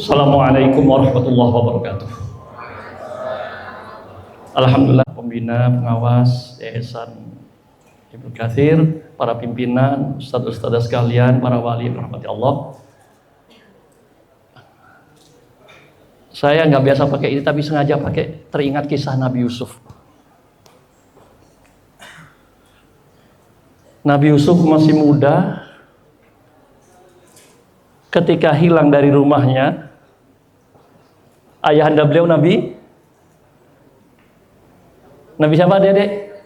Assalamualaikum warahmatullahi wabarakatuh. Alhamdulillah, pembina pengawas Yayasan Ibnu Katsir, para pimpinan, ustadz-ustadzah sekalian, para wali yang dirahmati Allah. Saya nggak biasa pakai ini, tapi sengaja pakai, teringat kisah Nabi Yusuf. Nabi Yusuf masih muda ketika hilang dari rumahnya. Ayahanda beliau Nabi siapa, Dedek?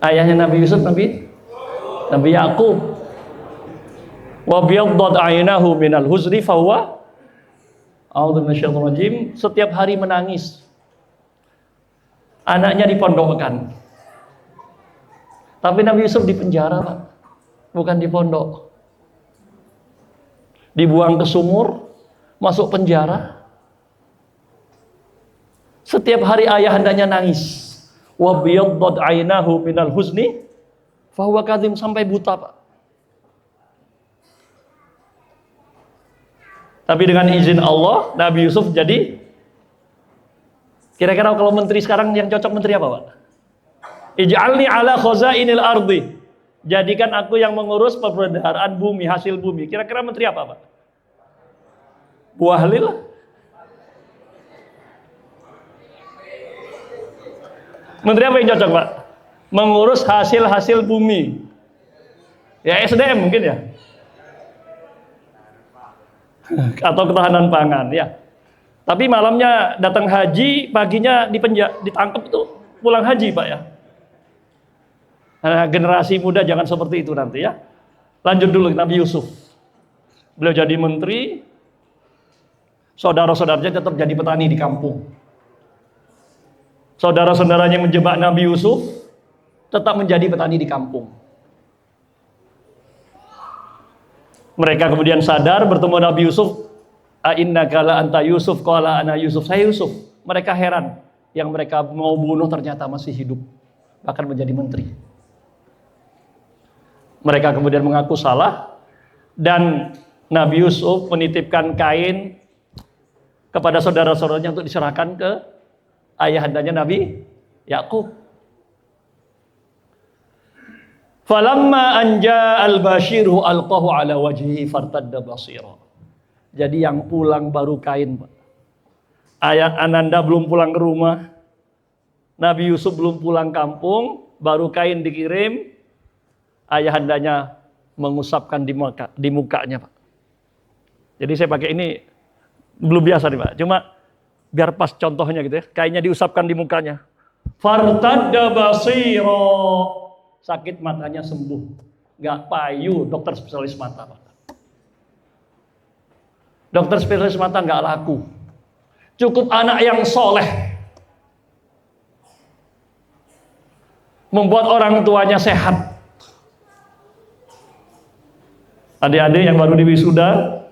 Ayahnya Nabi Yusuf Nabi Yakub. Wa biyaddat aynahu minal huzni fa huwa a'udzu minasyaitonir rajim. Setiap hari menangis. Anaknya dipondokkan. Tapi Nabi Yusuf di penjara, Pak. Bukan di pondok. Dibuang ke sumur, masuk penjara. Setiap hari ayahandanya nangis. Wa biyaddat aynahu minal huzni fa huwa kadzim, sampai buta, Pak. Tapi dengan izin Allah, Nabi Yusuf jadi, kira-kira kalau menteri sekarang yang cocok menteri apa, Pak? Ij'alni ala khazainil ardi. Jadikan aku yang mengurus perbendaharaan bumi, hasil bumi. Kira-kira menteri apa, Pak? Bu Ahlil? Menteri apa yang cocok, Pak? Mengurus hasil-hasil bumi. Ya SDM mungkin ya. Atau ketahanan pangan ya. Tapi malamnya datang haji, paginya ditangkap tuh pulang haji, Pak ya. Nah, generasi muda jangan seperti itu nanti ya. Lanjut dulu Nabi Yusuf. Beliau jadi menteri, saudara-saudaranya tetap jadi petani di kampung. Saudara-saudaranya menjebak Nabi Yusuf, tetap menjadi petani di kampung. Mereka kemudian sadar, bertemu Nabi Yusuf, a'innaka la anta Yusuf, qala ana Yusuf, saya Yusuf. Mereka heran, yang mereka mau bunuh ternyata masih hidup, bahkan menjadi menteri. Mereka kemudian mengaku salah, dan Nabi Yusuf menitipkan kain kepada saudara-saudaranya untuk diserahkan ke ayahandanya Nabi Yakub. Falamma anja al-bashiru alqahu ala wajhihi fartadda basira. Jadi yang pulang baru kain, Pak. Ayah Ananda belum pulang ke rumah, Nabi Yusuf belum pulang kampung, baru kain dikirim. Ayahandanya mengusapkan di mukanya, Pak. Jadi saya pakai ini belum biasa nih, Pak. Cuma biar pas contohnya gitu ya. Kainnya diusapkan di mukanya. Fartadda basira. Sakit matanya sembuh. Gak payu dokter spesialis mata, Pak. Dokter spesialis mata gak laku. Cukup anak yang soleh. Membuat orang tuanya sehat. Adik-adik yang baru diwisuda,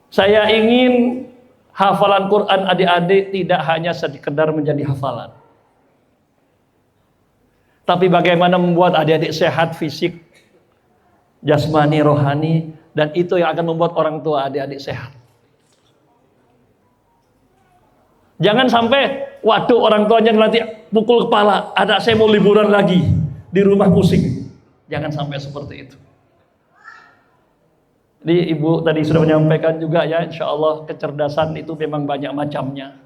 saya ingin hafalan Quran adik-adik tidak hanya sekedar menjadi hafalan. Tapi bagaimana membuat adik-adik sehat fisik, jasmani, rohani, dan itu yang akan membuat orang tua adik-adik sehat. Jangan sampai, waduh orang tuanya nanti pukul kepala, anak saya mau liburan lagi, di rumah pusing. Jangan sampai seperti itu. Jadi Ibu tadi sudah menyampaikan juga ya, insya Allah kecerdasan itu memang banyak macamnya.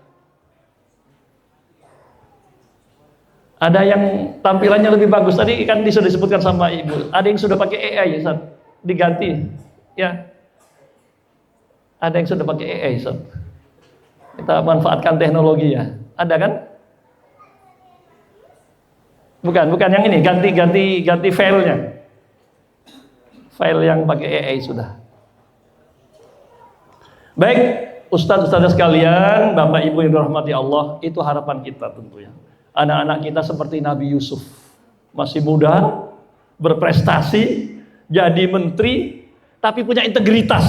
Ada yang tampilannya lebih bagus, tadi kan sudah disebutkan sama Ibu. Ada yang sudah pakai AI, Ustaz, diganti, ya. Ada yang sudah pakai AI, Ustaz. Kita manfaatkan teknologi ya. Ada kan? Bukan yang ini, ganti filenya. File yang pakai AI sudah. Baik, ustaz-ustazah sekalian, Bapak Ibu yang dirahmati Allah, itu harapan kita tentunya. Anak-anak kita seperti Nabi Yusuf, masih muda, berprestasi, jadi menteri, tapi punya integritas.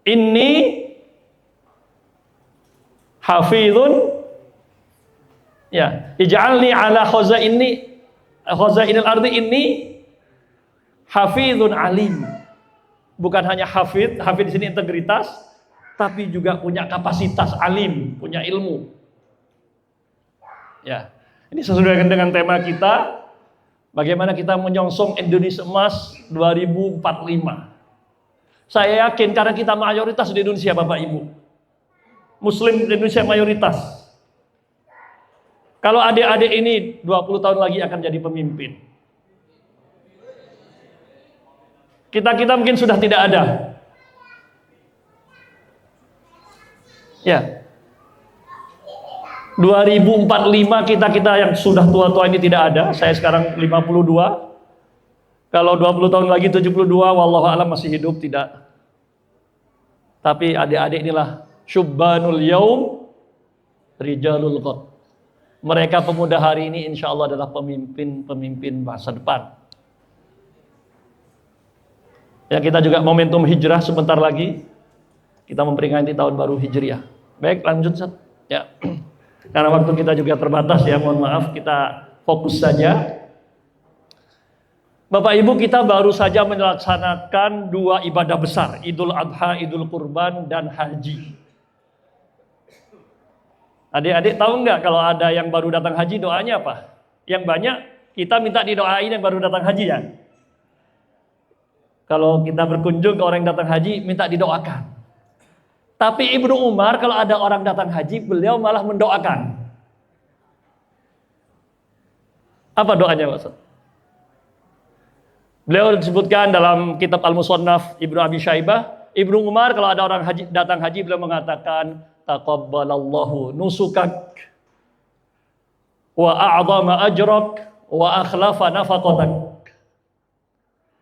Ini hafizun, ya, ij'alni ala khazainil ardi, ini hafizun alim. bukan hanya hafid di sini integritas, tapi juga punya kapasitas alim, punya ilmu. Ya, ini sesuai dengan tema kita, bagaimana kita menyongsong Indonesia Emas 2045. Saya yakin karena kita mayoritas di Indonesia, Bapak Ibu. Muslim di Indonesia mayoritas. Kalau adik-adik ini 20 tahun lagi akan jadi pemimpin. Kita mungkin sudah tidak ada. Ya. 2045 kita yang sudah tua-tua ini tidak ada. Saya sekarang 52. Kalau 20 tahun lagi 72, wallahu a'lam masih hidup tidak. Tapi adik-adik inilah syubbanul yaum rijalul ghad. Mereka pemuda hari ini insya Allah adalah pemimpin masa depan. Ya, kita juga momentum hijrah sebentar lagi. Kita memperingati tahun baru Hijriah. Baik, lanjut Ustaz. Ya. Karena waktu kita juga terbatas ya, mohon maaf, kita fokus saja. Bapak Ibu, kita baru saja melaksanakan 2 ibadah besar, Idul Adha, Idul Kurban, dan Haji. Adik-adik tahu nggak kalau ada yang baru datang haji doanya apa? Yang banyak kita minta didoain yang baru datang haji ya. Kalau kita berkunjung ke orang yang datang haji, minta didoakan. Tapi Ibnu Umar kalau ada orang datang haji, beliau malah mendoakan. Apa doanya Pak? Beliau disebutkan dalam kitab Al-Musannaf Ibnu Abi Syaibah, Ibnu Umar kalau ada orang datang haji, beliau mengatakan, taqabbalallahu nusukak wa a'zama ajrak wa akhlafa nafaqatak.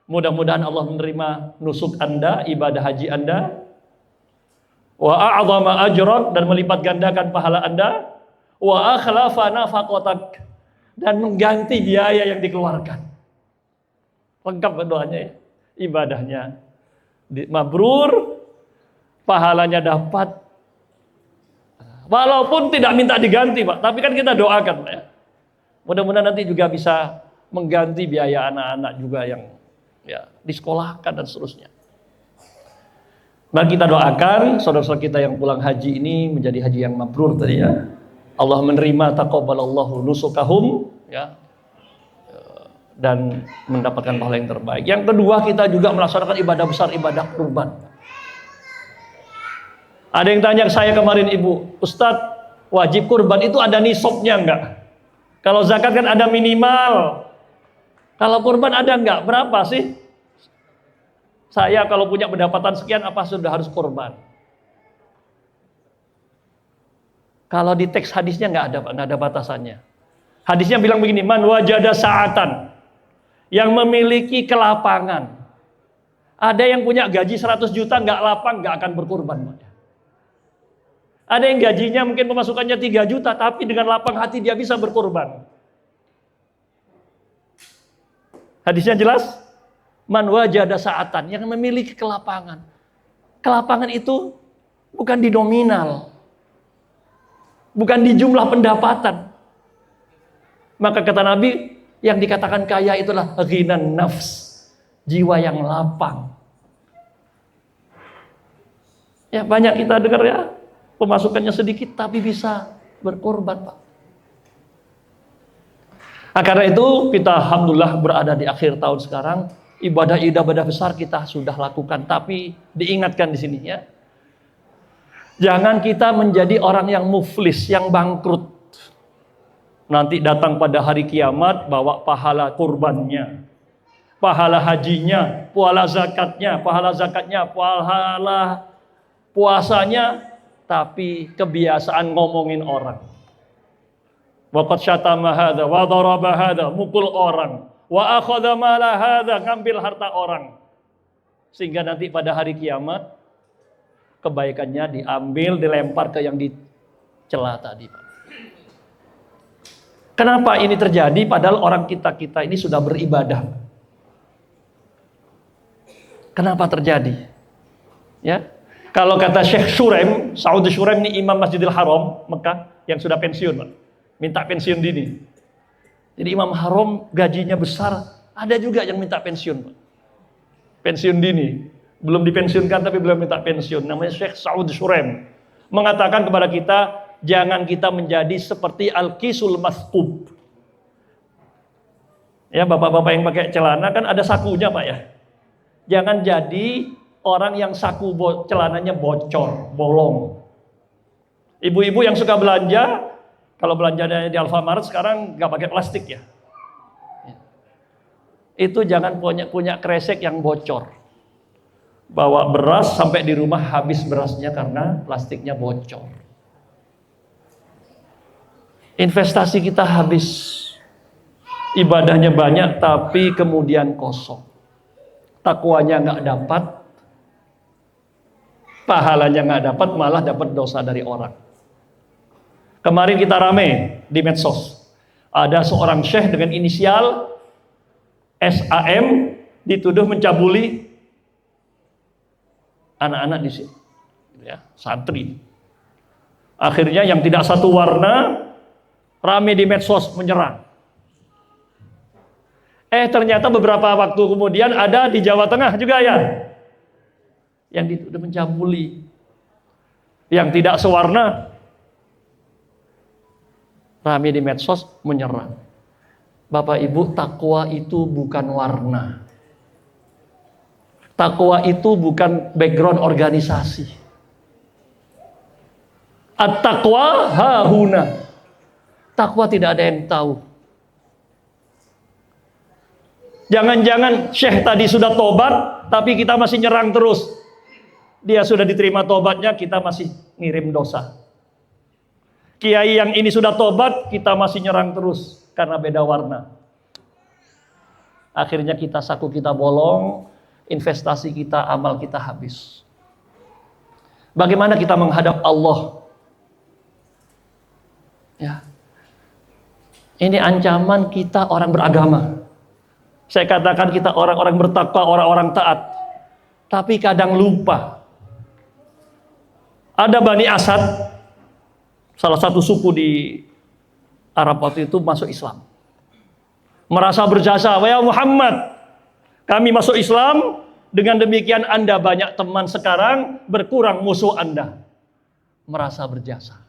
Mudah-mudahan Allah menerima nusuk Anda, ibadah haji Anda. Wa a'zama ajrak, dan melipat gandakan pahala Anda. Wa akhlafa nafaqatak, dan mengganti biaya yang dikeluarkan. Lengkap doanya ya. Ibadahnya mabrur, pahalanya dapat. Walaupun tidak minta diganti Pak, tapi kan kita doakan Pak ya. Mudah-mudahan nanti juga bisa mengganti biaya anak-anak juga yang ya disekolahkan dan seterusnya. Mari kita doakan saudara-saudara kita yang pulang haji ini menjadi haji yang mabrur tadi ya. Allah menerima, taqabbalallahu nusukahum ya, dan mendapatkan pahala yang terbaik. Yang kedua, kita juga melaksanakan ibadah besar, ibadah kurban. Ada yang tanya saya kemarin, Ibu, Ustadz, wajib kurban itu ada nisabnya enggak? Kalau zakat kan ada minimal. Kalau kurban ada enggak? Berapa sih? Saya kalau punya pendapatan sekian, apa sudah harus kurban? Kalau di teks hadisnya enggak ada batasannya. Hadisnya bilang begini, man wajada sa'atan, yang memiliki kelapangan. Ada yang punya gaji 100 juta enggak lapang, enggak akan berkurban. Ada yang gajinya mungkin pemasukannya 3 juta, tapi dengan lapang hati dia bisa berkorban. Hadisnya jelas, man wajada sa'atan, yang memiliki kelapangan. Kelapangan itu bukan di nominal, bukan di jumlah pendapatan. Maka kata Nabi, yang dikatakan kaya itulah ghinan nafs, jiwa yang lapang. Ya banyak kita dengar ya, pemasukannya sedikit tapi bisa berkorban Pak. Nah, karena itu kita alhamdulillah berada di akhir tahun sekarang, ibadah besar kita sudah lakukan, tapi diingatkan di sini ya, jangan kita menjadi orang yang muflis, yang bangkrut. Nanti datang pada hari kiamat bawa pahala kurbannya, pahala hajinya, pahala zakatnya, pahala puasanya, tapi kebiasaan ngomongin orang. Waqad syatama hadza wa daraba hadza, mukul orang. Wa akhadha mala hadza, ngambil harta orang. Sehingga nanti pada hari kiamat kebaikannya diambil, dilempar ke yang dicela tadi, Pak. Kenapa ini terjadi padahal orang kita ini sudah beribadah? Kenapa terjadi? Ya. Kalau kata Syekh Shuraim, Saudi Shuraim ini imam Masjidil Haram Mekah yang sudah pensiun, Pak. Minta pensiun dini. Jadi imam haram gajinya besar, ada juga yang minta pensiun, Pak. Pensiun dini. belum dipensiunkan tapi belum minta pensiun, namanya Syekh Saud Shurem, mengatakan kepada kita, jangan kita menjadi seperti Al-Kisul Masqub. Ya, bapak-bapak yang pakai celana kan ada sakunya Pak ya. Jangan jadi orang yang saku celananya bocor, bolong. Ibu-ibu yang suka belanja, kalau belanjanya di Alfamart sekarang nggak pakai plastik ya. Itu jangan punya kresek yang bocor. Bawa beras sampai di rumah habis berasnya karena plastiknya bocor. Investasi kita habis. Ibadahnya banyak tapi kemudian kosong. Takwanya nggak dapat, pahalanya nggak dapat, malah dapat dosa dari orang. Kemarin kita rame di medsos. Ada seorang syekh dengan inisial SAM dituduh mencabuli anak-anak di sini, ya, santri. Akhirnya yang tidak satu warna rame di medsos menyerang. Ternyata beberapa waktu kemudian ada di Jawa Tengah juga ya, yang dituduh mencabuli, yang tidak sewarna, rame di medsos menyerang. Bapak Ibu, takwa itu bukan warna. Takwa itu bukan background organisasi. At-taqwa hahuna. Takwa tidak ada yang tahu. Jangan-jangan syekh tadi sudah tobat, tapi kita masih nyerang terus. Dia sudah diterima tobatnya, kita masih ngirim dosa. Kiai yang ini sudah tobat, kita masih nyerang terus karena beda warna. Akhirnya saku kita bolong, investasi kita, amal kita habis. Bagaimana kita menghadap Allah? Ya. Ini ancaman kita orang beragama. Saya katakan kita orang-orang bertakwa, orang-orang taat. Tapi kadang lupa. Ada Bani Asad, salah satu suku di Arab waktu itu masuk Islam. Merasa berjasa, "Ya Muhammad, kami masuk Islam, dengan demikian Anda banyak teman sekarang, berkurang musuh Anda." Merasa berjasa.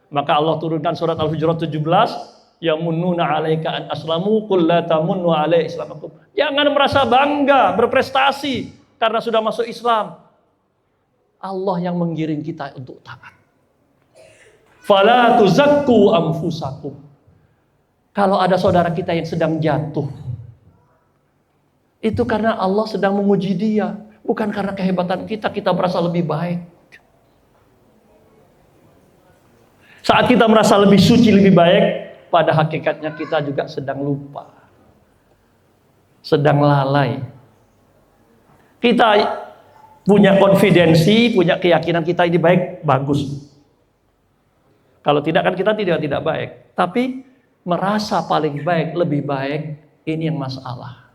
Maka Allah turunkan surat Al-Hujurat 17, yamunnuna 'alaika an aslamu qul la tamunnu 'alaiya islamakum. Jangan merasa bangga berprestasi karena sudah masuk Islam. Allah yang menggiring kita untuk taat. Fala tuzakku anfusakum. Kalau ada saudara kita yang sedang jatuh, itu karena Allah sedang menguji dia, bukan karena kehebatan kita merasa lebih baik. Saat kita merasa lebih suci, lebih baik, pada hakikatnya kita juga sedang lupa, sedang lalai. Kita punya konfidensi, punya keyakinan kita ini baik, bagus. Kalau tidak kan kita tidak baik. Tapi merasa paling baik, lebih baik, ini yang masalah.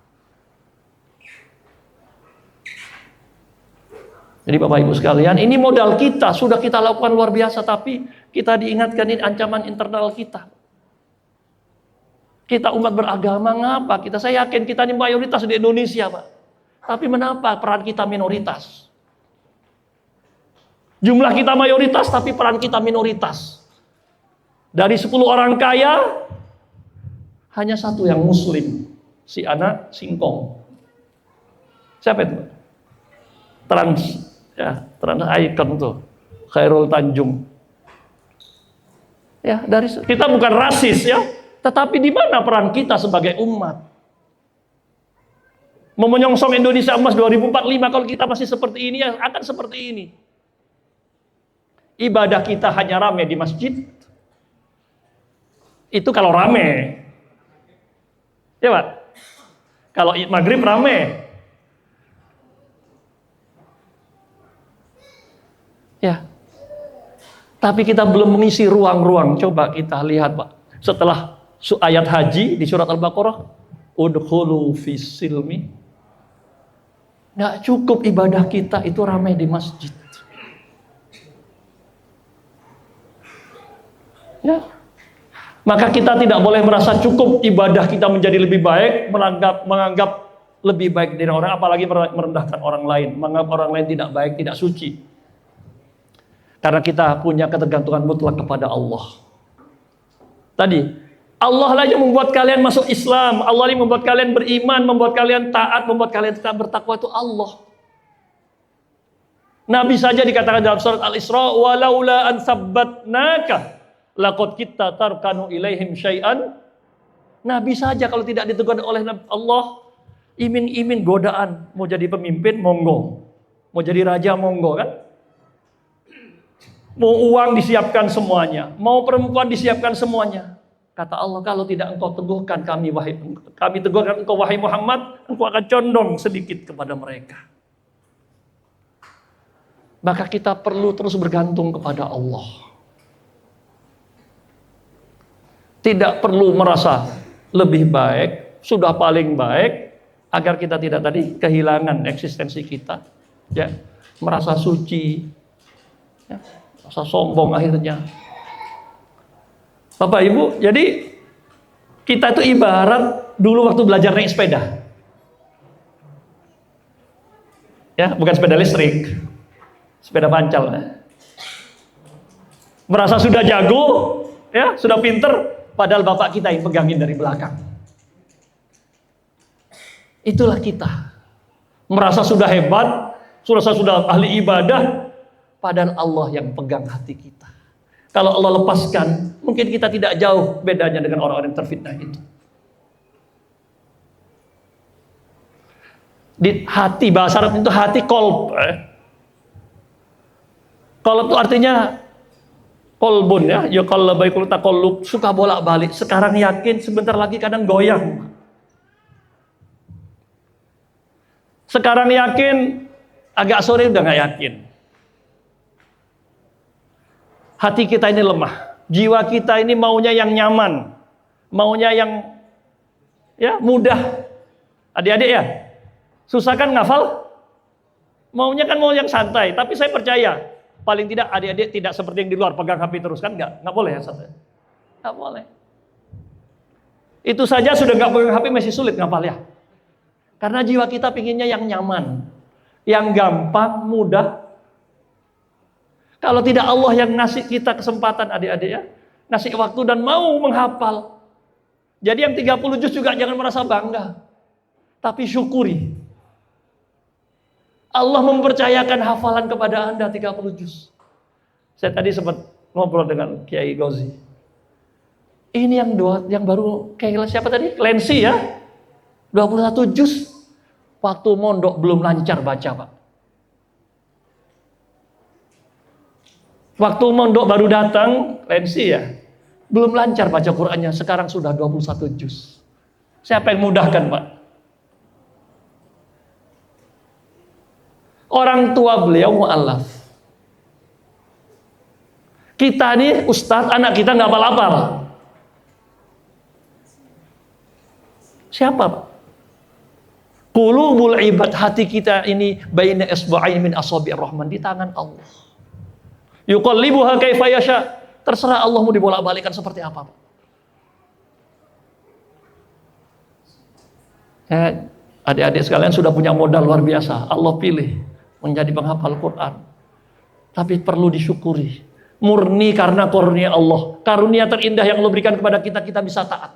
Jadi Bapak Ibu sekalian, ini modal kita, sudah kita lakukan luar biasa, tapi kita diingatkan ini ancaman internal kita. Kita umat beragama ngapa? Saya yakin kita ini mayoritas di Indonesia, Pak. Tapi mengapa peran kita minoritas? Jumlah kita mayoritas, tapi peran kita minoritas. Dari 10 orang kaya, hanya satu yang muslim, si anak singkong. Siapa itu? Trans Icon tuh, Khairul Tanjung. Ya, kita bukan rasis ya, tetapi di mana peran kita sebagai umat? Menyongsong Indonesia Emas 2045, kalau kita masih seperti ini ya akan seperti ini. Ibadah kita hanya rame di masjid. Itu kalau rame. Ya Pak. Kalau maghrib rame. Ya. Tapi kita belum mengisi ruang-ruang. Coba kita lihat Pak. Setelah ayat haji di surat Al-Baqarah, udkhulu fis silmi. Nggak cukup ibadah kita itu ramai di masjid. Ya. Maka kita tidak boleh merasa cukup ibadah kita menjadi lebih baik, menganggap lebih baik dari orang, apalagi merendahkan orang lain, menganggap orang lain tidak baik, tidak suci. Karena kita punya ketergantungan mutlak kepada Allah. Tadi, Allah lah yang membuat kalian masuk Islam, Allah yang membuat kalian beriman, membuat kalian taat, membuat kalian tetap bertakwa, itu Allah. Nabi saja dikatakan dalam surat Al-Isra, walaula an sabbatnaka laqad kitta tarkanu ilaihim syai'an. Nabi saja kalau tidak ditegur oleh Allah, iming-iming godaan, mau jadi pemimpin monggo, mau jadi raja monggo kan, mau uang disiapkan semuanya, mau perempuan disiapkan semuanya. Kata Allah, kalau tidak engkau teguhkan kami teguhkan engkau wahai Muhammad, engkau akan condong sedikit kepada mereka. Maka kita perlu terus bergantung kepada Allah. Tidak perlu merasa lebih baik, sudah paling baik, agar kita tidak tadi kehilangan eksistensi kita, ya, merasa suci, ya, merasa sombong akhirnya. Bapak Ibu, jadi kita itu ibarat dulu waktu belajar naik sepeda, ya, bukan sepeda listrik, sepeda pancal, ya. Merasa sudah jago, ya, sudah pinter. Padahal bapak kita yang pegangin dari belakang. Itulah kita. Merasa sudah hebat, sudah ahli ibadah, padahal Allah yang pegang hati kita. Kalau Allah lepaskan, mungkin kita tidak jauh bedanya dengan orang-orang yang terfitnah itu. Di hati, bahasa Arab itu hati kolb. Kolb itu artinya kolbun, ya, ya kalau baikul taqallub, suka bolak-balik. Sekarang yakin, sebentar lagi kadang goyang. Sekarang yakin, agak sore udah nggak yakin. Hati kita ini lemah, jiwa kita ini maunya yang nyaman, maunya yang, ya, mudah. Adik-adik ya, susah kan ngafal? Maunya kan mau yang santai. Tapi saya percaya, paling tidak adik-adik tidak seperti yang di luar, pegang HP terus, kan nggak boleh ya, santai. Nggak boleh. Itu saja sudah nggak pegang HP masih sulit ngapal ya. Karena jiwa kita pinginnya yang nyaman, yang gampang, mudah. Kalau tidak Allah yang ngasih kita kesempatan adik-adik ya, ngasih waktu dan mau menghafal. Jadi yang 30 juz juga jangan merasa bangga, tapi syukuri. Allah mempercayakan hafalan kepada Anda 30 juz. Saya tadi sempat ngobrol dengan Kiai Gauzi. Ini yang baru kayak siapa tadi? Lensi ya. 21 juz. Waktu mondok belum lancar baca, Pak. Waktu mondok baru datang, Lensi ya. Belum lancar baca Qur'annya, sekarang sudah 21 juz. Siapa yang mudahkan, Pak? Orang tua beliau mu'allaf. Kita nih ustadz, anak kita nggak hafal-hafal. Siapa, Pak? Qulubul ibad, hati kita ini baina isba'ain min asabi'ir rahman, di tangan Allah. Yuqallibuha kaifa yasha. Terserah Allah mau dibolak-balikan seperti apa, Pak. Adik-adik sekalian sudah punya modal luar biasa. Allah pilih menjadi penghafal Quran. Tapi perlu disyukuri. Murni karena karunia Allah. Karunia terindah yang Allah berikan kepada kita, kita bisa taat.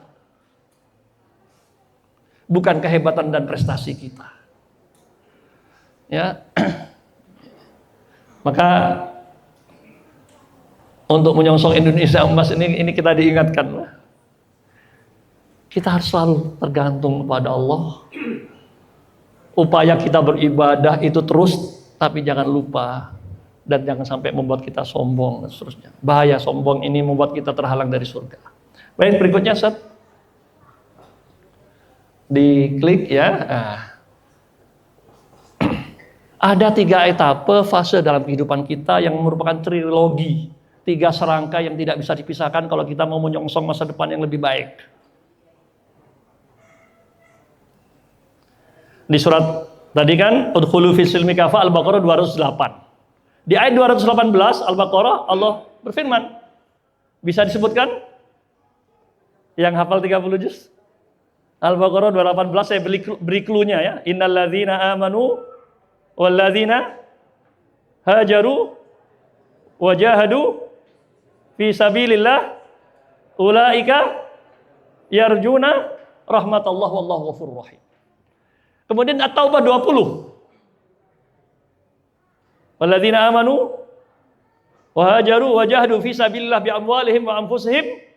Bukan kehebatan dan prestasi kita. Ya. Maka untuk menyongsong Indonesia emas ini kita diingatkan. Kita harus selalu tergantung kepada Allah. Upaya kita beribadah itu terus, tapi jangan lupa dan jangan sampai membuat kita sombong dan seterusnya. Bahaya sombong ini membuat kita terhalang dari surga. Baik, berikutnya Ustaz. Diklik ya. Nah. Ada 3 etape fase dalam kehidupan kita yang merupakan trilogi, 3 serangka yang tidak bisa dipisahkan kalau kita mau menyongsong masa depan yang lebih baik. Di surat tadi kan udkhulu fis silmi kafa Al-Baqarah 208. Di ayat 218 Al-Baqarah Allah berfirman. Bisa disebutkan? Yang hafal 30 juz? Al-Baqarah 218 saya beri clue-nya ya. Innalladzina amanu walladzina hajaru wajahadu fi sabilillah ulaika yarjuna rahmatallah wallahu ghafurur rahim. Kemudian At-Taubah 20. Walladzina amanu wa hajaru wa jahadu fi sabilillah bi amwalihim wa anfusihim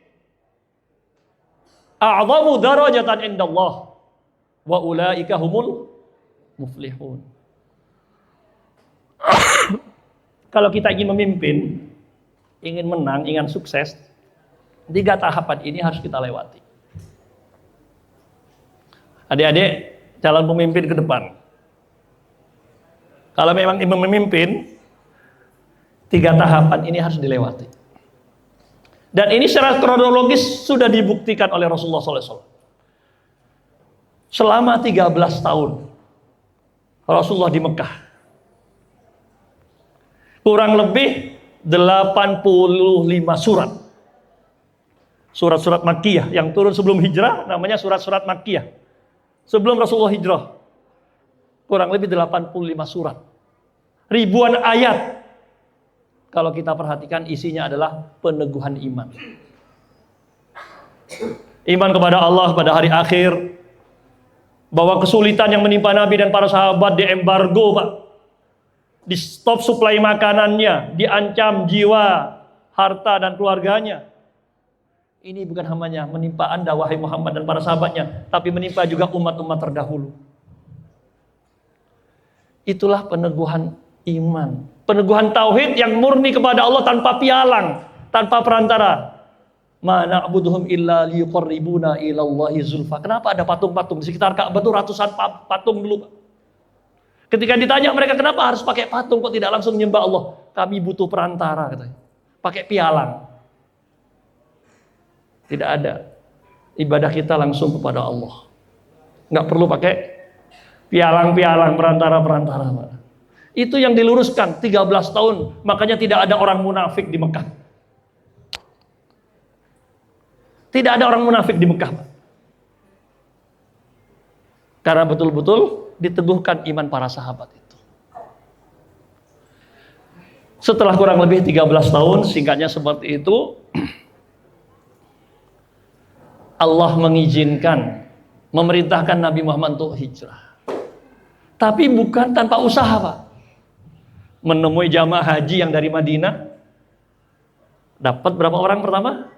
a'zamu darajatan indallah wa ulaika humul muflihun. Kalau kita ingin memimpin, ingin menang, ingin sukses, 3 tahapan ini harus kita lewati. Adik-adik, calon pemimpin ke depan. Kalau memang ingin memimpin, 3 tahapan ini harus dilewati. Dan ini secara kronologis sudah dibuktikan oleh Rasulullah SAW. Selama 13 tahun Rasulullah di Mekah, kurang lebih 85 surat. Surat-surat Makkiyah yang turun sebelum hijrah namanya surat-surat Makkiyah. Sebelum Rasulullah hijrah, kurang lebih 85 surat. Ribuan ayat. Kalau kita perhatikan isinya adalah peneguhan iman. Iman kepada Allah pada hari akhir. Bahwa kesulitan yang menimpa Nabi dan para sahabat diembargo, Pak. Di stop suplai makanannya, diancam jiwa, harta dan keluarganya. Ini bukan hanya menimpa Anda wahai Muhammad dan para sahabatnya, tapi menimpa juga umat-umat terdahulu. Itulah peneguhan iman, peneguhan tauhid yang murni kepada Allah tanpa pialang, tanpa perantara. Ma na'buduhum illa liyuqarribuna ilallahi zulfa. Kenapa ada patung-patung di sekitar Ka'bah itu ratusan patung dulu, Pak? Ketika ditanya mereka kenapa harus pakai patung kok tidak langsung menyembah Allah? Kami butuh perantara katanya. Pakai pialang. Tidak ada. Ibadah kita langsung kepada Allah. Nggak perlu pakai pialang-pialang, perantara-perantara, Pak. Itu yang diluruskan 13 tahun. Makanya tidak ada orang munafik di Mekah. Tidak ada orang munafik di Mekah, Pak. Karena betul-betul diteguhkan iman para sahabat itu. Setelah kurang lebih 13 tahun, singkatnya seperti itu, Allah mengizinkan, memerintahkan Nabi Muhammad untuk hijrah. Tapi bukan tanpa usaha, Pak. Menemui jamaah haji yang dari Madinah, dapat berapa orang pertama?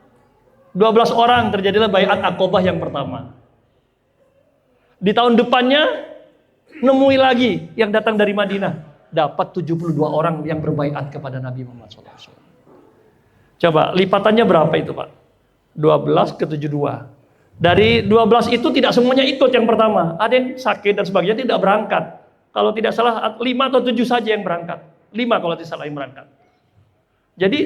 12 orang, terjadilah baiat Aqabah yang pertama. Di tahun depannya nemui lagi yang datang dari Madinah, dapat 72 orang yang berbaiat kepada Nabi Muhammad SAW. Coba lipatannya berapa itu, Pak? 12 ke 72. Dari 12 itu tidak semuanya ikut yang pertama. Ada yang sakit dan sebagainya tidak berangkat. Kalau tidak salah 5 atau 7 saja yang berangkat. 5 kalau tidak salah yang berangkat. Jadi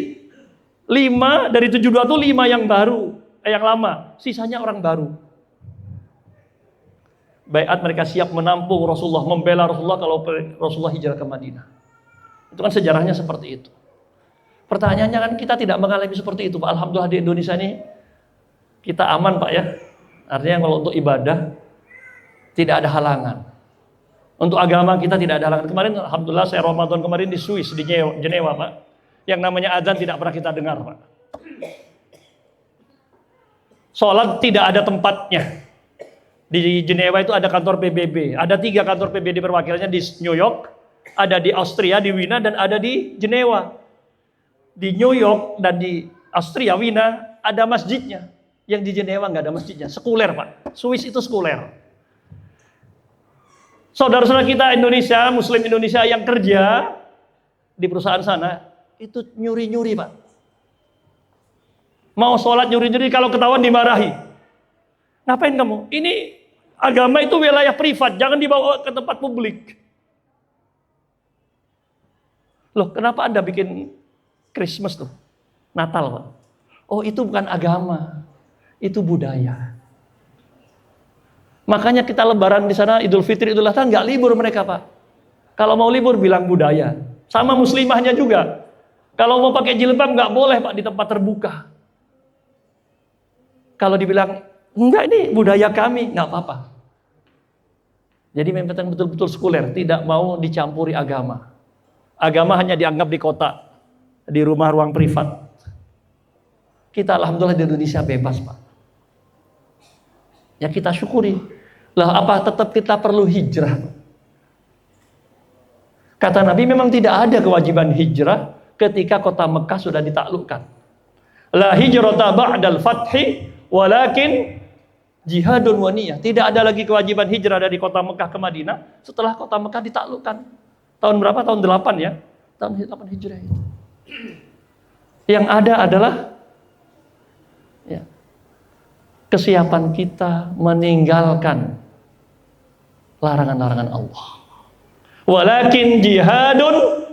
5 dari 72 itu 5 yang baru, yang lama. Sisanya orang baru. Baiat mereka siap menampung Rasulullah, membela Rasulullah kalau Rasulullah hijrah ke Madinah. Itu kan sejarahnya seperti itu. Pertanyaannya kan kita tidak mengalami seperti itu, Pak. Alhamdulillah di Indonesia ini kita aman, Pak, ya. Artinya kalau untuk ibadah tidak ada halangan. Untuk agama kita tidak ada halangan. Kemarin alhamdulillah saya Ramadan kemarin di Swiss, di Jenewa, Pak. Yang namanya azan tidak pernah kita dengar, Pak. Sholat tidak ada tempatnya. Di Jenewa itu ada kantor PBB. Ada 3 kantor PBB perwakilannya di New York, ada di Austria, di Wina, dan ada di Jenewa. Di New York dan di Austria, Wina, ada masjidnya. Yang di Jenewa nggak ada masjidnya. Sekuler, Pak. Swiss itu sekuler. Saudara-saudara kita Indonesia, Muslim Indonesia yang kerja di perusahaan sana, itu nyuri-nyuri, Pak. Mau sholat nyuri-nyuri, kalau ketahuan dimarahi. Ngapain kamu? Ini agama itu wilayah privat, jangan dibawa ke tempat publik. Loh, kenapa Anda bikin Christmas tuh? Natal, Pak. Oh, itu bukan agama. Itu budaya. Makanya kita lebaran di sana, Idul Fitri, Idul Adha, nggak libur mereka, Pak. Kalau mau libur bilang budaya. Sama muslimahnya juga. Kalau mau pakai jilbab nggak boleh, Pak, di tempat terbuka. Kalau dibilang Enggak, ini budaya kami, nggak apa-apa. Jadi memang betul-betul sekuler, tidak mau dicampuri agama. Agama hanya dianggap di kota, di rumah ruang privat. Kita alhamdulillah di Indonesia bebas, Pak. Ya kita syukuri. Lah apa tetap kita perlu hijrah? Kata Nabi memang tidak ada kewajiban hijrah ketika kota Mekah sudah ditaklukkan. La hijrata ba'dal fathi walakin jihadun wa niyah. Tidak ada lagi kewajiban hijrah dari kota Mekah ke Madinah setelah kota Mekah ditaklukkan. Tahun berapa? Tahun 8 ya. Tahun 8 Hijrah itu. Yang ada adalah ya, kesiapan kita meninggalkan larangan-larangan Allah. Walakin jihadun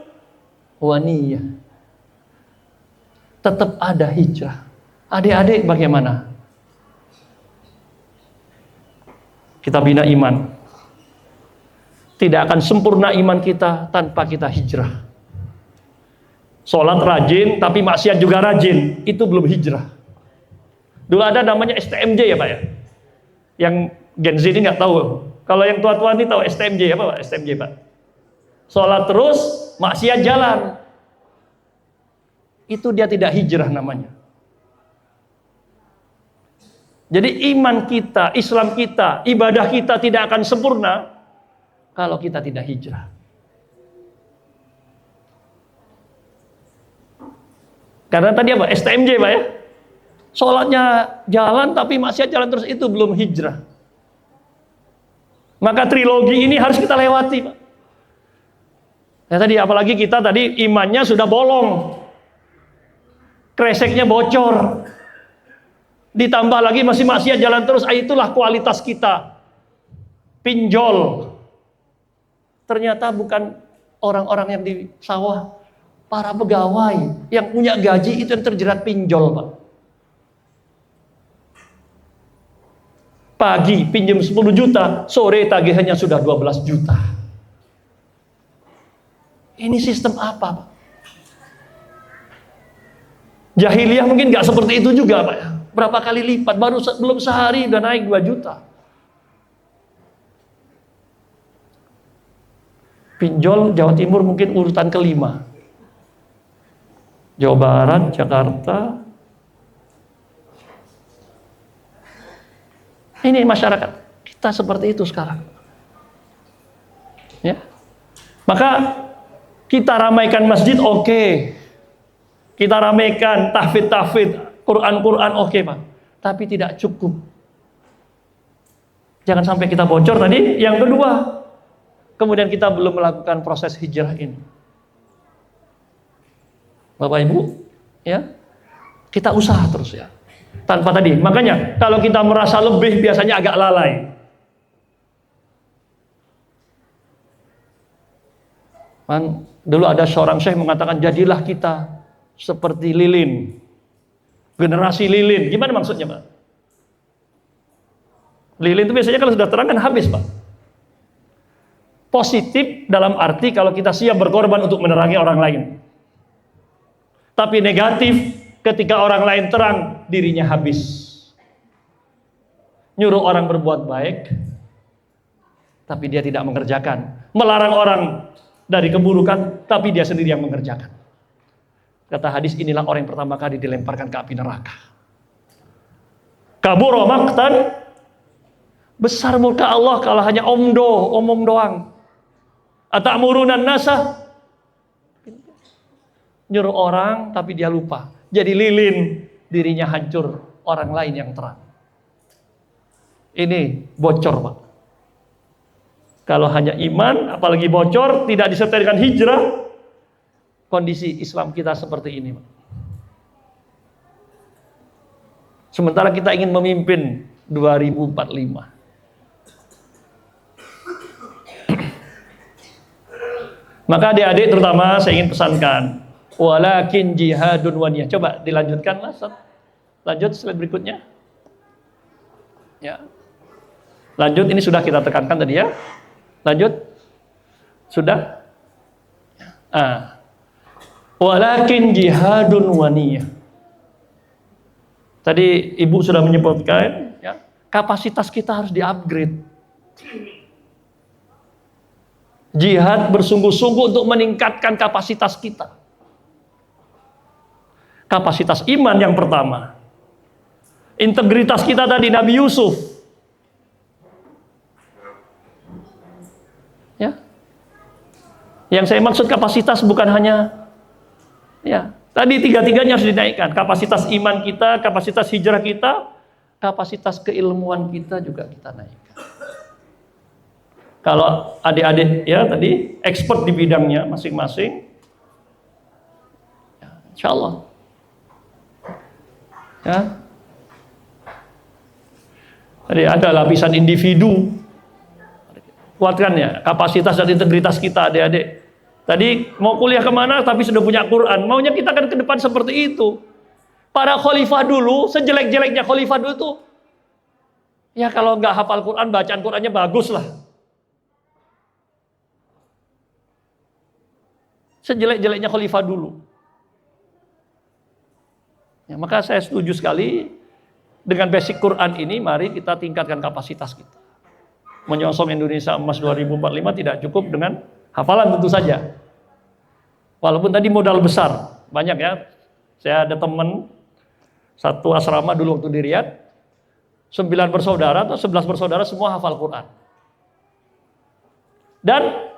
wa niyah. Tetap ada hijrah. Adik-adik bagaimana? Kita bina iman. Tidak akan sempurna iman kita tanpa kita hijrah. Sholat rajin, tapi maksiat juga rajin. Itu belum hijrah. Dulu ada namanya STMJ ya Pak ya? Yang Gen Z ini nggak tahu. Kalau yang tua-tua ini tahu STMJ apa Pak? STMJ Pak. Sholat terus, maksiat jalan. Itu dia tidak hijrah namanya. Jadi iman kita, Islam kita, ibadah kita tidak akan sempurna kalau kita tidak hijrah. Karena tadi apa? STMJ Pak ya? Sholatnya jalan tapi maksiat jalan terus, itu belum hijrah. Maka trilogi ini harus kita lewati Pak. Ya tadi apalagi kita tadi imannya sudah bolong, kreseknya bocor, ditambah lagi masih maksiat jalan terus, itulah kualitas kita pinjol. Ternyata bukan orang-orang yang di sawah, para pegawai yang punya gaji itu yang terjerat pinjol Pak. Pagi pinjam 10 juta, sore tagihannya sudah 12 juta. Ini sistem apa Pak? Jahiliyah mungkin nggak seperti itu juga Pak. Berapa kali lipat, belum sehari udah naik 2 juta. Pinjol Jawa Timur mungkin urutan kelima. Jawa Barat, Jakarta. Ini masyarakat kita seperti itu sekarang. Ya. Maka kita ramaikan masjid oke. Kita ramaikan tahfidz, Quran oke Pak. Tapi tidak cukup. Jangan sampai kita bocor tadi. Yang kedua, kemudian kita belum melakukan proses hijrah ini. Bapak Ibu, ya, kita usaha terus ya. Tanpa tadi, makanya kalau kita merasa lebih biasanya agak lalai. Dulu ada seorang syekh mengatakan, jadilah kita seperti lilin, generasi lilin. Gimana maksudnya Pak? Lilin itu biasanya kalau sudah terang kan habis Pak. Positif dalam arti kalau kita siap berkorban untuk menerangi orang lain. Tapi negatif ketika orang lain terang, dirinya habis. Nyuruh orang berbuat baik, tapi dia tidak mengerjakan. Melarang orang dari keburukan, tapi dia sendiri yang mengerjakan. Kata hadis, inilah orang yang pertama kali dilemparkan ke api neraka. Kabura maqtan, besar murka Allah kalau hanya omong doang. Atamuruna nasa, nyuruh orang tapi dia lupa. Jadi lilin, dirinya hancur, orang lain yang terang. Ini bocor Pak. Kalau hanya iman, apalagi bocor, tidak disertai dengan hijrah, kondisi Islam kita seperti ini Pak. Sementara kita ingin memimpin 2045. Maka adik-adik terutama saya ingin pesankan, walakin jihadun wa niyah. Coba dilanjutkan Mas. Lanjut slide berikutnya. Ya. Lanjut, ini sudah kita tekankan tadi ya. Lanjut. Sudah? Walakin jihadun wa niyah. Tadi Ibu sudah menyebutkan ya, kapasitas kita harus di-upgrade. Jihad bersungguh-sungguh untuk meningkatkan kapasitas kita. Kapasitas iman yang pertama. Integritas kita tadi, Nabi Yusuf. Ya. Yang saya maksud kapasitas bukan hanya, ya, tadi tiga-tiganya harus dinaikkan. Kapasitas iman kita, kapasitas hijrah kita, kapasitas keilmuan kita juga kita naikkan. Kalau adik-adik ya tadi expert di bidangnya masing-masing, ya, insya Allah. Ya. Jadi ada lapisan individu, kuatkan ya kapasitas dan integritas kita adik-adik. Tadi mau kuliah kemana tapi sudah punya Quran, maunya kita kan ke depan seperti itu. Para khalifah dulu, sejelek-jeleknya khalifah dulu tuh, ya kalau nggak hafal Quran, bacaan Qurannya bagus lah. Sejelek-jeleknya khalifah dulu. Ya, maka saya setuju sekali dengan basic Quran ini, mari kita tingkatkan kapasitas kita. Menyongsong Indonesia Emas 2045 tidak cukup dengan hafalan tentu saja. Walaupun tadi modal besar, banyak ya. Saya ada teman satu asrama dulu waktu di Riyadh, 9 bersaudara atau 11 bersaudara semua hafal Quran. Dan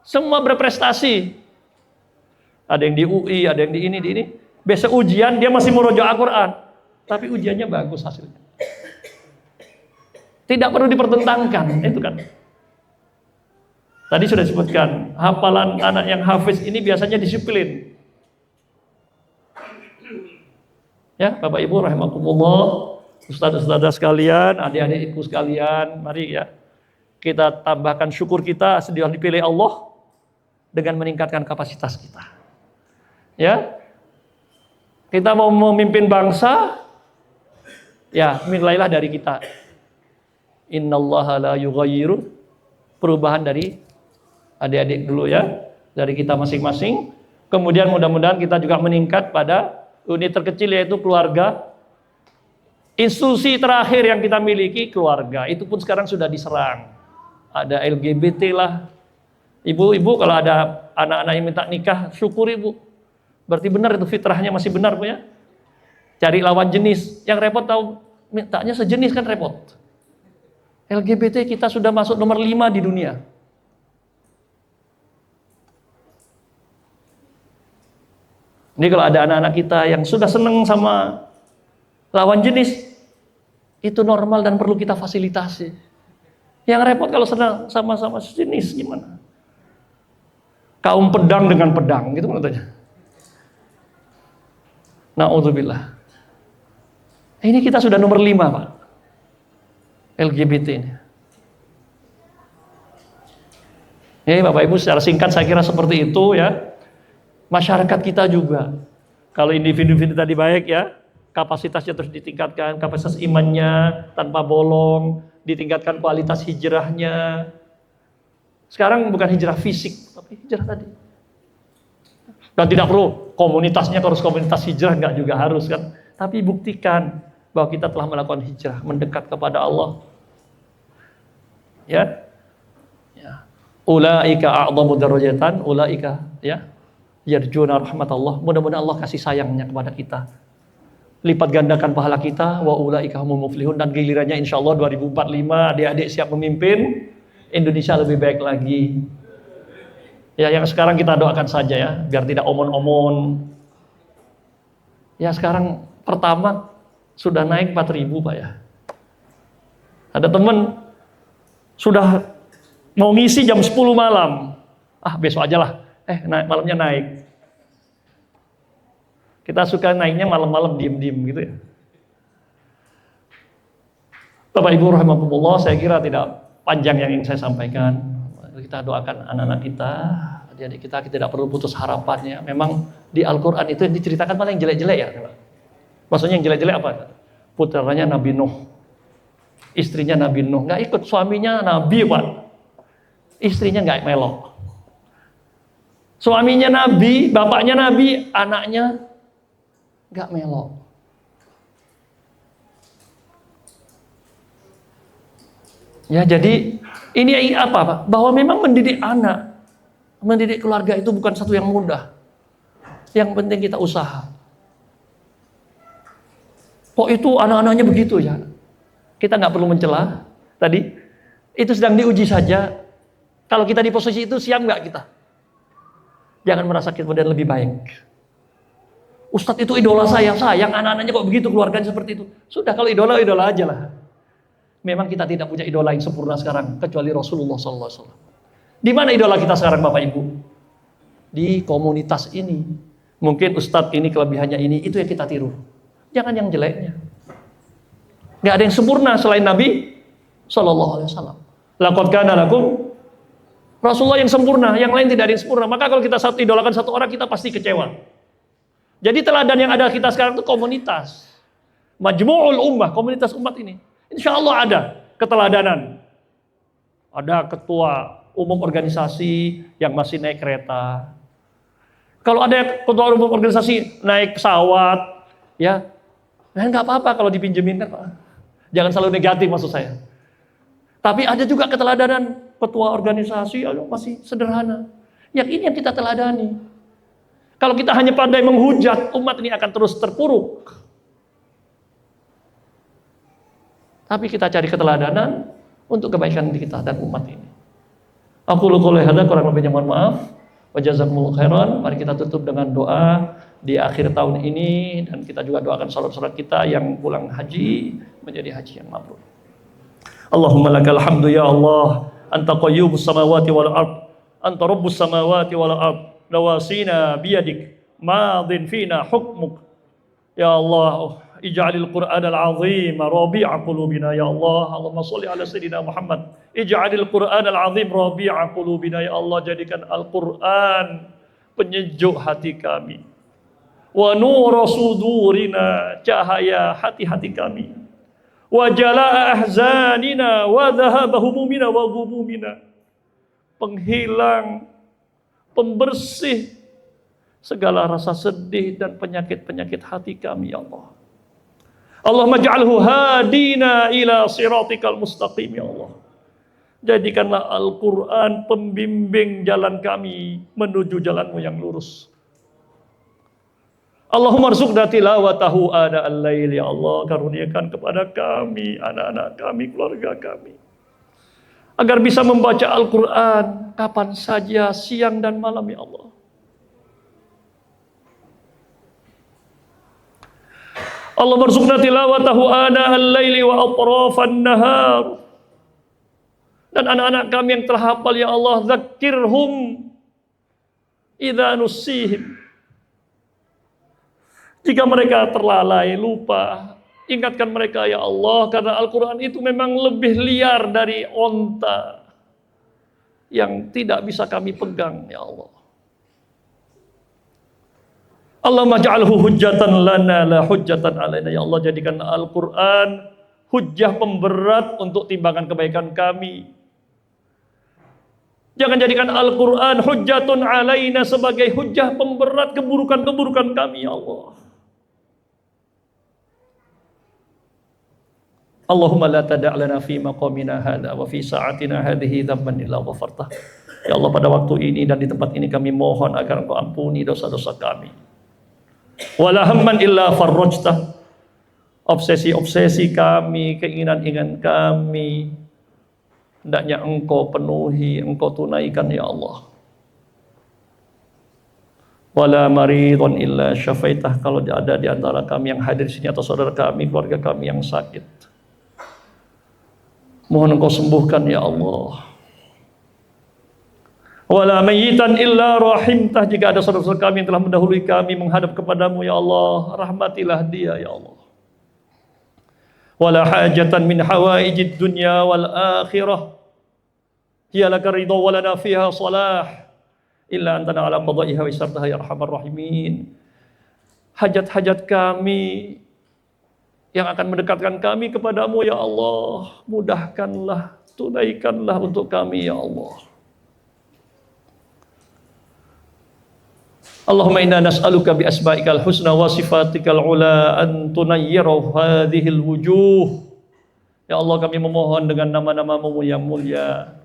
semua berprestasi. Ada yang di UI, ada yang di ini. Besok ujian dia masih murojaah Al-Quran, tapi ujiannya bagus hasilnya. Tidak perlu dipertentangkan, itu kan. Tadi sudah disebutkan, hafalan anak yang hafiz ini biasanya disiplin. Ya, Bapak Ibu rahimakumullah, ustaz-ustazah sekalian, adik-adikku sekalian, mari ya kita tambahkan syukur kita sudah dipilih Allah dengan meningkatkan kapasitas kita. Ya, kita mau memimpin bangsa, ya mulailah dari kita. Innallaha la yughayyiru, perubahan dari adik-adik dulu ya, dari kita masing-masing. Kemudian mudah-mudahan kita juga meningkat pada unit terkecil yaitu keluarga. Institusi terakhir yang kita miliki keluarga, itu pun sekarang sudah diserang. Ada LGBT lah. Ibu-ibu kalau ada anak-anak yang minta nikah, syukuri Bu. Berarti benar itu fitrahnya masih benar Bu ya. Cari lawan jenis. Yang repot tahu mintanya sejenis kan repot. LGBT kita sudah masuk nomor 5 di dunia. Ini kalau ada anak-anak kita yang sudah seneng sama lawan jenis, itu normal dan perlu kita fasilitasi. Yang repot kalau senang sama-sama sejenis gimana? Kaum pedang dengan pedang gitu katanya. Na'udzubillah. Ini kita sudah nomor 5 Pak, LGBT ini. Bapak Ibu secara singkat saya kira seperti itu ya. Masyarakat kita juga, kalau individu-individu tadi baik ya, kapasitasnya terus ditingkatkan, kapasitas imannya tanpa bolong, ditingkatkan kualitas hijrahnya. Sekarang bukan hijrah fisik, tapi hijrah tadi. Dan tidak perlu komunitasnya harus komunitas hijrah, enggak juga harus kan. Tapi buktikan bahwa kita telah melakukan hijrah, mendekat kepada Allah. Ya. Ulaika a'dhamu darajatan, ulaika ya yarjuna rahmatallah. Mudah-mudahan Allah kasih sayangnya kepada kita. Lipat gandakan pahala kita, wa ulaika humul muflihun, dan gilirannya insyaallah 2045 adik-adik siap memimpin Indonesia lebih baik lagi. Ya, yang sekarang kita doakan saja ya, biar tidak omon-omon. Ya, sekarang pertama sudah naik 4.000 Pak ya. Ada teman sudah mau ngisi jam 10 malam. Besok aja lah. Malamnya naik. Kita suka naiknya malam-malam diem-diem gitu ya. Bapak Ibu rahimakumullah, saya kira tidak panjang yang ingin saya sampaikan. Kita doakan anak-anak kita, adik-adik kita tidak perlu putus harapannya. Memang di Al-Quran itu yang diceritakan malah yang jelek-jelek ya. Maksudnya yang jelek-jelek apa? Putranya Nabi Nuh, istrinya Nabi Nuh, nggak ikut suaminya Nabi Pak, istrinya nggak melok. Suaminya Nabi, bapaknya Nabi, anaknya nggak melok. Ya, jadi ini apa, Pak? Bahwa memang mendidik anak, mendidik keluarga itu bukan satu yang mudah. Yang penting kita usaha. Kok itu anak-anaknya begitu ya? Kita nggak perlu mencela. Tadi itu sedang diuji saja. Kalau kita di posisi itu, siap nggak kita? Jangan merasa kita kemudian lebih baik. Ustadz itu idola saya, sayang anak-anaknya kok begitu, keluarganya seperti itu. Sudah, kalau idola aja lah. Memang kita tidak punya idola yang sempurna sekarang, kecuali Rasulullah SAW. Di mana idola kita sekarang, Bapak Ibu? Di komunitas ini. Mungkin ustadz ini kelebihannya ini, itu yang kita tiru. Jangan yang jeleknya. Gak ada yang sempurna selain Nabi SAW. Laqad kana lakum Rasulullah yang sempurna, yang lain tidak ada yang sempurna. Maka kalau kita idolakan satu orang, kita pasti kecewa. Jadi teladan yang ada kita sekarang itu komunitas. Majmu'ul ummah, komunitas umat ini. Insya Allah ada keteladanan. Ada ketua umum organisasi yang masih naik kereta. Kalau ada ketua umum organisasi naik pesawat, ya, nggak apa-apa kalau dipinjemin kan, Pak. Jangan selalu negatif maksud saya. Tapi ada juga keteladanan ketua organisasi, masih sederhana. Yang ini yang kita teladani. Kalau kita hanya pandai menghujat, umat ini akan terus terpuruk. Tapi kita cari keteladanan untuk kebaikan kita dan umat ini. Aku qouli hadza, kurang lebihnya mohon maaf. Wa jazakumullahu khairan. Mari kita tutup dengan doa di akhir tahun ini, dan kita juga doakan saudara-saudara kita yang pulang haji menjadi haji yang mabrur. Allahumma lakal hamdu ya Allah, anta qayyumus samawati wal ard, anta rabbus samawati wal ard, nawasina biyadik, madin fina hukmuk. Ya Allah, ij'alil Qur'anal azim rabi'a qulubina ya Allah. Allahumma shalli ala sayyidina Muhammad. Ij'alil Qur'anal azim rabi'a qulubina ya Allah, jadikan Al-Qur'an penyejuk hati kami. Wa nura sudurina, cahaya hati-hati kami. Wa jalaa ahzanina wa dhahaba humumina wa ghumumina, penghilang, pembersih segala rasa sedih dan penyakit-penyakit hati kami ya Allah. Allahumma ja'alhu hadina ila siratikal mustaqim ya Allah. Jadikanlah Al-Quran pembimbing jalan kami menuju jalanmu yang lurus. Allahumma rzuqna tilawatahu ana al-lail ya Allah, karuniakan kepada kami, anak-anak kami, keluarga kami, agar bisa membaca Al-Quran kapan saja, siang dan malam ya Allah. Allah rzuqna tilawatahu ana al-laili wa atrafan nahar. Dan anak-anak kami yang telah hafal ya Allah, dzakirhum idza nusihim. Jika mereka terlalai, lupa, ingatkan mereka ya Allah, karena Al-Quran itu memang lebih liar dari onta yang tidak bisa kami pegang ya Allah. Allahumma ja'alhu hujjatan lana la hujjatan alaina ya Allah, jadikan Al-Quran hujjah pemberat untuk timbangan kebaikan kami. Jangan jadikan Al-Quran hujjatun alaina sebagai hujjah pemberat keburukan-keburukan kami ya Allah. Allahumma la tada' lana fi maqamina hadha wa fi sa'atina hadhihi dhanban illa ghafartah. Ya Allah, pada waktu ini dan di tempat ini kami mohon agar Engkau ampuni dosa-dosa kami. Wala hamman illa farrajtah. Obsesi-obsesi kami, keinginan-keinginan kami, hendaknya Engkau penuhi, Engkau tunaikan ya Allah. Wala maridun illa syafaitah. Kalau ada di antara kami yang hadir di sini atau saudara kami, keluarga kami yang sakit, mohon Engkau sembuhkan ya Allah. Wala mayyitan illa rahimtah. Jika ada saudara-saudara kami yang telah mendahului kami menghadap kepadamu ya Allah, rahmatilah dia ya Allah. Wala hajatan min hawaijid dunya wal akhirah hiya laka ridha wa lana fiha salah illa antana ala qada'iha wa isartaha ya arhamar rahimin. Hajat-hajat kami yang akan mendekatkan kami kepadamu ya Allah, mudahkanlah, tunaikanlah untuk kami ya Allah. Allahumma inna nas'aluka bi asma'ikal husna wa sifatikal ula an tunayyira hadhil wujuh Ya Allah, kami memohon dengan nama-nama-Mu yang mulia,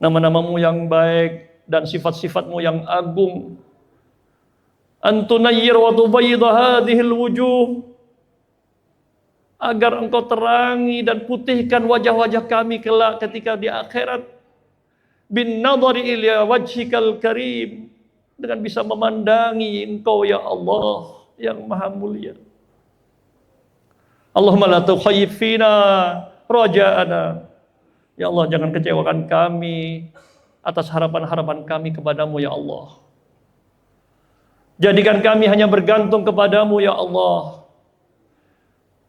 nama-nama-Mu yang baik, dan sifat-sifat-Mu yang agung. Antunayyir wa tubayyidha hadhil wujuh, agar Engkau terangi dan putihkan wajah-wajah kami kelak ketika di akhirat. Bin nadhari ila wajhikal karim, dengan bisa memandangi Engkau ya Allah yang maha mulia. Allahumma la tukhayyib fina raja'ana. Ya Allah, jangan kecewakan kami atas harapan-harapan kami kepadamu ya Allah. Jadikan kami hanya bergantung kepadamu ya Allah.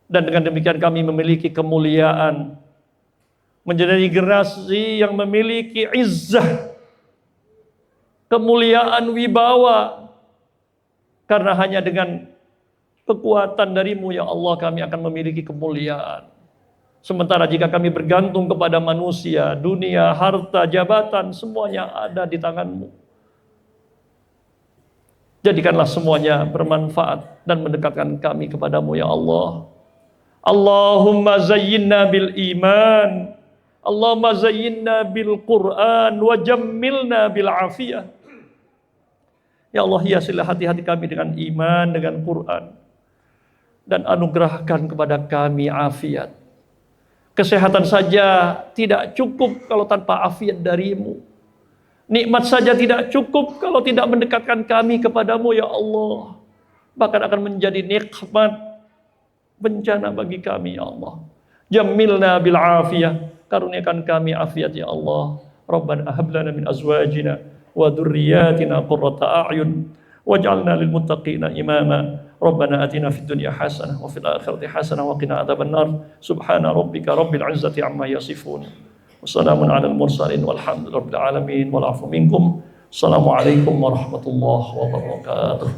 Dan dengan demikian kami memiliki kemuliaan, menjadi generasi yang memiliki izzah, kemuliaan wibawa. Karena hanya dengan kekuatan darimu ya Allah kami akan memiliki kemuliaan. Sementara jika kami bergantung kepada manusia, dunia, harta, jabatan, semuanya ada di tanganmu. Jadikanlah semuanya bermanfaat dan mendekatkan kami kepadamu ya Allah. Allahumma zayyinna bil iman, Allahumma zayyinna bil Qur'an, wa jammilna bil afiyah. Ya Allah, hiasilah hati-hati kami dengan iman, dengan Quran, dan anugerahkan kepada kami afiat. Kesehatan saja tidak cukup kalau tanpa afiat darimu. Nikmat saja tidak cukup kalau tidak mendekatkan kami kepadamu ya Allah. Bahkan akan menjadi nikmat, bencana bagi kami ya Allah. Jammilna bil afiyah, karuniakan kami afiat ya Allah. Rabbana hab lana min azwajina wa dhurriyyatina qurrata a'yun waj'alna lil muttaqina imama. Rabbana atina fid dunya hasanah wa fil akhirati hasanah wa qina adzaban nar. Subhana rabbika rabbil izzati amma yasifun. Wassalamun alal mursalin walhamdulillahil alamin wal afu minkum. Assalamualaikum warahmatullahi wabarakatuh.